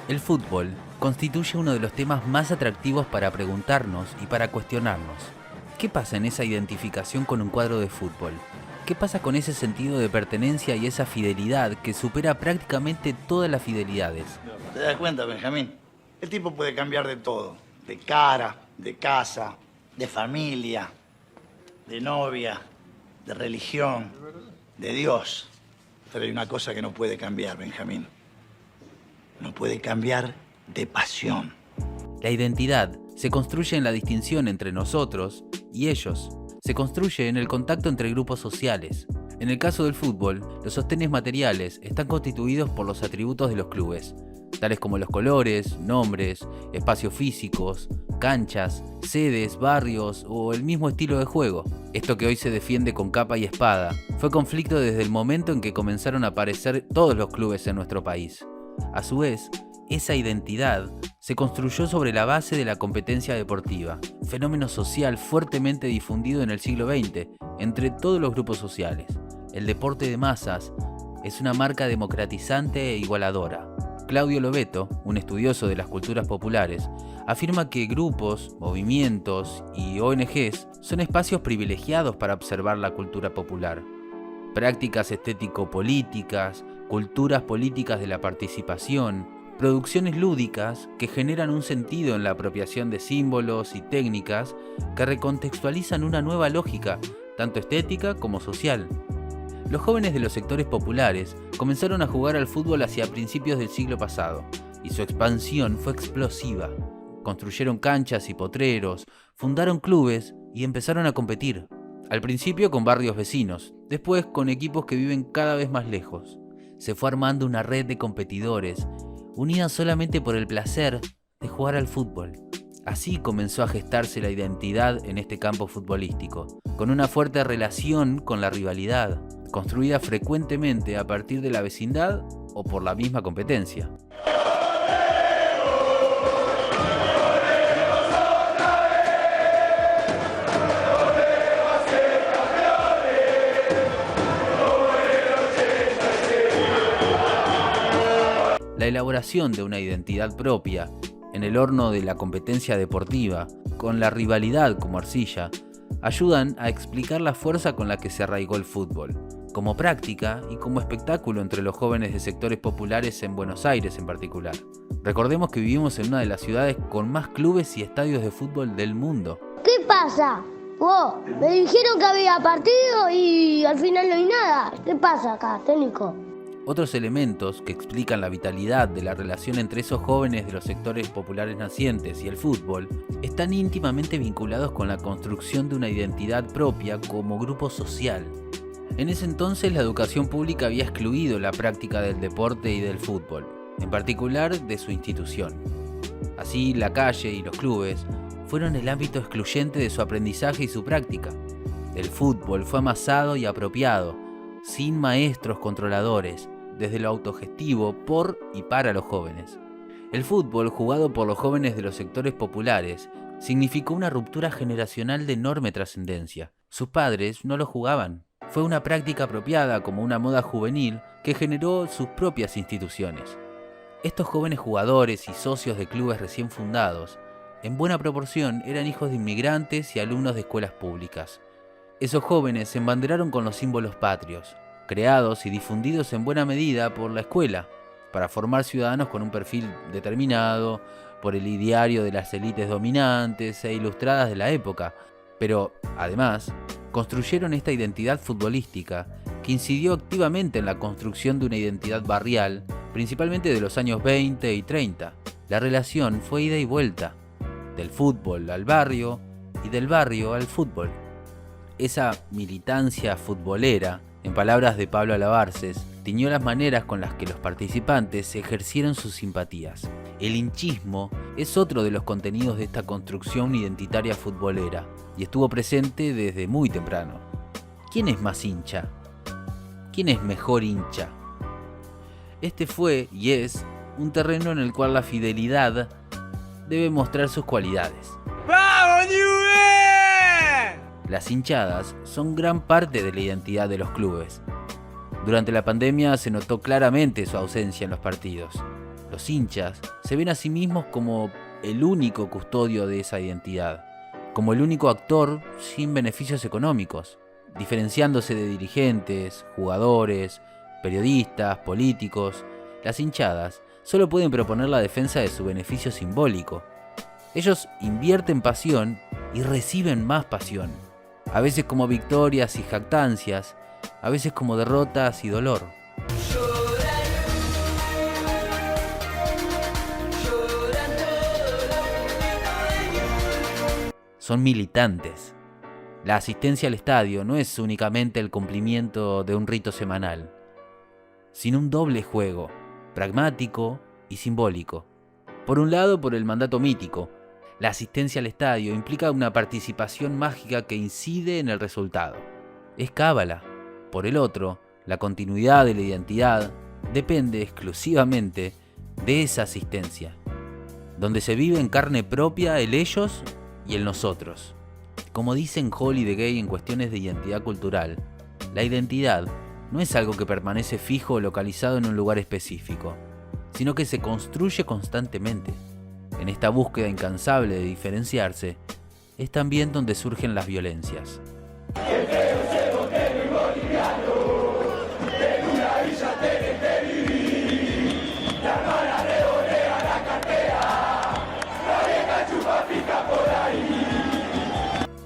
El fútbol constituye uno de los temas más atractivos para preguntarnos y para cuestionarnos. ¿Qué pasa en esa identificación con un cuadro de fútbol? ¿Qué pasa con ese sentido de pertenencia y esa fidelidad que supera prácticamente todas las fidelidades? ¿Te das cuenta, Benjamín? El tipo puede cambiar de todo. De cara, de casa, de familia, de novia, de religión, de Dios. Pero hay una cosa que no puede cambiar, Benjamín. No puede cambiar de pasión. La identidad se construye en la distinción entre nosotros y ellos. Se construye en el contacto entre grupos sociales. En el caso del fútbol, los sostenes materiales están constituidos por los atributos de los clubes, tales como los colores, nombres, espacios físicos, canchas, sedes, barrios o el mismo estilo de juego. Esto que hoy se defiende con capa y espada fue conflicto desde el momento en que comenzaron a aparecer todos los clubes en nuestro país. A su vez, esa identidad se construyó sobre la base de la competencia deportiva, fenómeno social fuertemente difundido en el siglo XX entre todos los grupos sociales. El deporte de masas es una marca democratizante e igualadora. Claudio Lobeto, un estudioso de las culturas populares, afirma que grupos, movimientos y ONGs son espacios privilegiados para observar la cultura popular. Prácticas estético-políticas, culturas políticas de la participación, producciones lúdicas que generan un sentido en la apropiación de símbolos y técnicas que recontextualizan una nueva lógica, tanto estética como social. Los jóvenes de los sectores populares comenzaron a jugar al fútbol hacia principios del siglo pasado, y su expansión fue explosiva. Construyeron canchas y potreros, fundaron clubes y empezaron a competir. Al principio con barrios vecinos, después con equipos que viven cada vez más lejos. Se fue armando una red de competidores, unida solamente por el placer de jugar al fútbol. Así comenzó a gestarse la identidad en este campo futbolístico, con una fuerte relación con la rivalidad, construida frecuentemente a partir de la vecindad o por la misma competencia. La elaboración de una identidad propia en el horno de la competencia deportiva, con la rivalidad como arcilla, ayudan a explicar la fuerza con la que se arraigó el fútbol, como práctica y como espectáculo entre los jóvenes de sectores populares en Buenos Aires en particular. Recordemos que vivimos en una de las ciudades con más clubes y estadios de fútbol del mundo. ¿Qué pasa? Me dijeron que había partido y al final no hay nada. ¿Qué pasa acá, técnico? Otros elementos que explican la vitalidad de la relación entre esos jóvenes de los sectores populares nacientes y el fútbol están íntimamente vinculados con la construcción de una identidad propia como grupo social. En ese entonces la educación pública había excluido la práctica del deporte y del fútbol, en particular de su institución. Así, la calle y los clubes fueron el ámbito excluyente de su aprendizaje y su práctica. El fútbol fue amasado y apropiado, sin maestros controladores, desde lo autogestivo por y para los jóvenes. El fútbol, jugado por los jóvenes de los sectores populares, significó una ruptura generacional de enorme trascendencia. Sus padres no lo jugaban. Fue una práctica apropiada como una moda juvenil que generó sus propias instituciones. Estos jóvenes jugadores y socios de clubes recién fundados, en buena proporción eran hijos de inmigrantes y alumnos de escuelas públicas. Esos jóvenes se embanderaron con los símbolos patrios, creados y difundidos en buena medida por la escuela, para formar ciudadanos con un perfil determinado, por el ideario de las élites dominantes e ilustradas de la época, pero, además, construyeron esta identidad futbolística que incidió activamente en la construcción de una identidad barrial, principalmente de los años 20 y 30. La relación fue ida y vuelta, del fútbol al barrio y del barrio al fútbol. Esa militancia futbolera, en palabras de Pablo Alabarces, tiñó las maneras con las que los participantes ejercieron sus simpatías. El hinchismo es otro de los contenidos de esta construcción identitaria futbolera y estuvo presente desde muy temprano. ¿Quién es más hincha? ¿Quién es mejor hincha? Este fue y es un terreno en el cual la fidelidad debe mostrar sus cualidades. ¡Vamos, Newell! Las hinchadas son gran parte de la identidad de los clubes. Durante la pandemia se notó claramente su ausencia en los partidos. Los hinchas se ven a sí mismos como el único custodio de esa identidad, como el único actor sin beneficios económicos, diferenciándose de dirigentes, jugadores, periodistas, políticos. Las hinchadas solo pueden proponer la defensa de su beneficio simbólico. Ellos invierten pasión y reciben más pasión, a veces como victorias y jactancias, a veces como derrotas y dolor. Son militantes. La asistencia al estadio no es únicamente el cumplimiento de un rito semanal, sino un doble juego, pragmático y simbólico. Por un lado, por el mandato mítico, la asistencia al estadio implica una participación mágica que incide en el resultado. Es cábala. Por el otro, la continuidad de la identidad depende exclusivamente de esa asistencia, donde se vive en carne propia el ellos y el nosotros. Como dicen Hall y De Gey en cuestiones de identidad cultural, la identidad no es algo que permanece fijo o localizado en un lugar específico, sino que se construye constantemente. En esta búsqueda incansable de diferenciarse, es también donde surgen las violencias.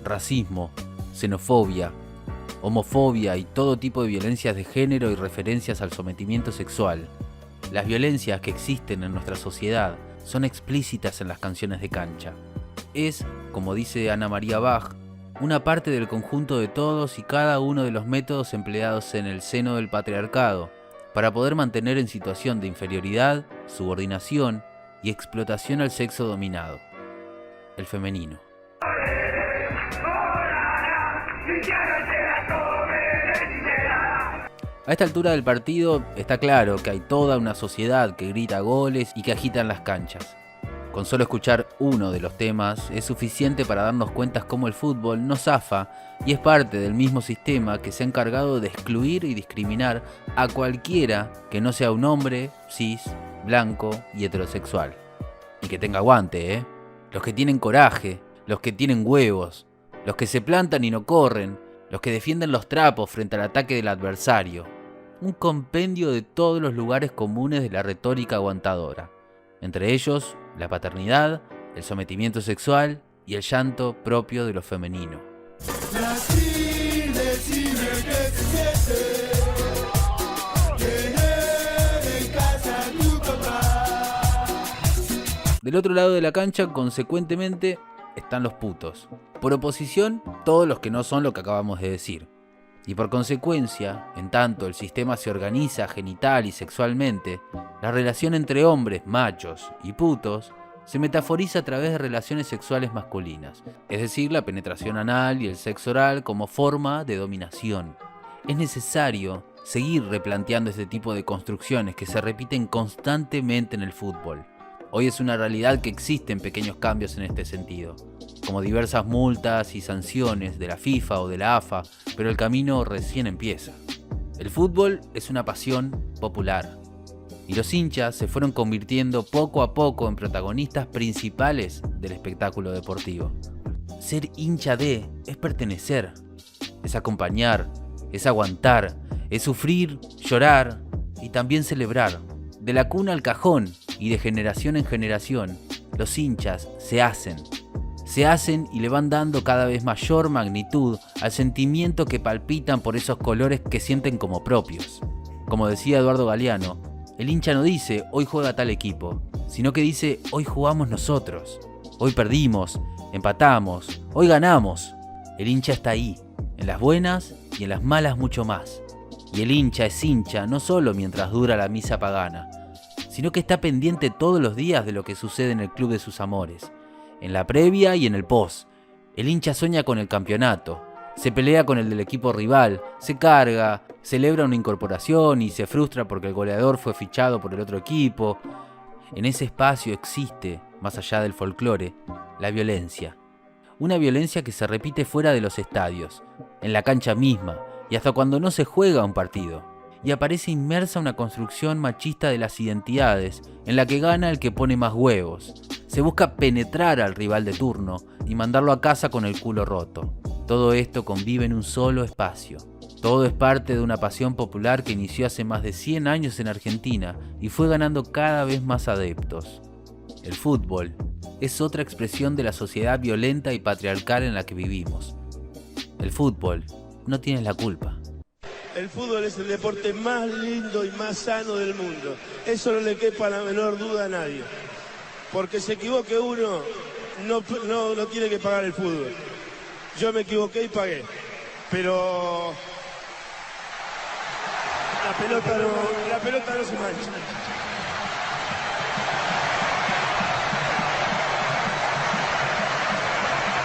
Racismo, xenofobia, homofobia y todo tipo de violencias de género y referencias al sometimiento sexual. Las violencias que existen en nuestra sociedad son explícitas en las canciones de cancha. Es, como dice Ana María Bach, una parte del conjunto de todos y cada uno de los métodos empleados en el seno del patriarcado para poder mantener en situación de inferioridad, subordinación y explotación al sexo dominado, el femenino. A esta altura del partido está claro que hay toda una sociedad que grita goles y que agitan las canchas. Con solo escuchar uno de los temas es suficiente para darnos cuenta cómo el fútbol no zafa y es parte del mismo sistema que se ha encargado de excluir y discriminar a cualquiera que no sea un hombre, cis, blanco y heterosexual. Y que tenga aguante, ¿eh? Los que tienen coraje, los que tienen huevos, los que se plantan y no corren, los que defienden los trapos frente al ataque del adversario. Un compendio de todos los lugares comunes de la retórica aguantadora. Entre ellos, la paternidad, el sometimiento sexual y el llanto propio de lo femenino. Del otro lado de la cancha, consecuentemente, están los putos. Por oposición, todos los que no son lo que acabamos de decir. Y por consecuencia, en tanto el sistema se organiza genital y sexualmente, la relación entre hombres, machos y putos se metaforiza a través de relaciones sexuales masculinas, es decir, la penetración anal y el sexo oral como forma de dominación. Es necesario seguir replanteando este tipo de construcciones que se repiten constantemente en el fútbol. Hoy es una realidad que existen pequeños cambios en este sentido, como diversas multas y sanciones de la FIFA o de la AFA, pero el camino recién empieza. El fútbol es una pasión popular, y los hinchas se fueron convirtiendo poco a poco en protagonistas principales del espectáculo deportivo. Ser hincha de es pertenecer, es acompañar, es aguantar, es sufrir, llorar y también celebrar. De la cuna al cajón y de generación en generación, los hinchas se hacen y le van dando cada vez mayor magnitud al sentimiento que palpitan por esos colores que sienten como propios. Como decía Eduardo Galeano, el hincha no dice hoy juega tal equipo, sino que dice hoy jugamos nosotros, hoy perdimos, empatamos, hoy ganamos. El hincha está ahí, en las buenas y en las malas mucho más. Y el hincha es hincha no solo mientras dura la misa pagana, sino que está pendiente todos los días de lo que sucede en el club de sus amores, en la previa y en el post. El hincha sueña con el campeonato, se pelea con el del equipo rival, se carga, celebra una incorporación y se frustra porque el goleador fue fichado por el otro equipo. En ese espacio existe, más allá del folclore, la violencia. Una violencia que se repite fuera de los estadios, en la cancha misma, y hasta cuando no se juega un partido. y aparece inmersa una construcción machista de las identidades, en la que gana el que pone más huevos. Se busca penetrar al rival de turno y mandarlo a casa con el culo roto. Todo esto convive en un solo espacio. Todo es parte de una pasión popular que inició hace más de 100 años en Argentina y fue ganando cada vez más adeptos. El fútbol es otra expresión de la sociedad violenta y patriarcal en la que vivimos. El fútbol no tiene la culpa. El fútbol es el deporte más lindo y más sano del mundo. Eso no le quepa la menor duda a nadie. Porque se equivoque uno, no tiene que pagar el fútbol. Yo me equivoqué y pagué. Pero la pelota no se mancha.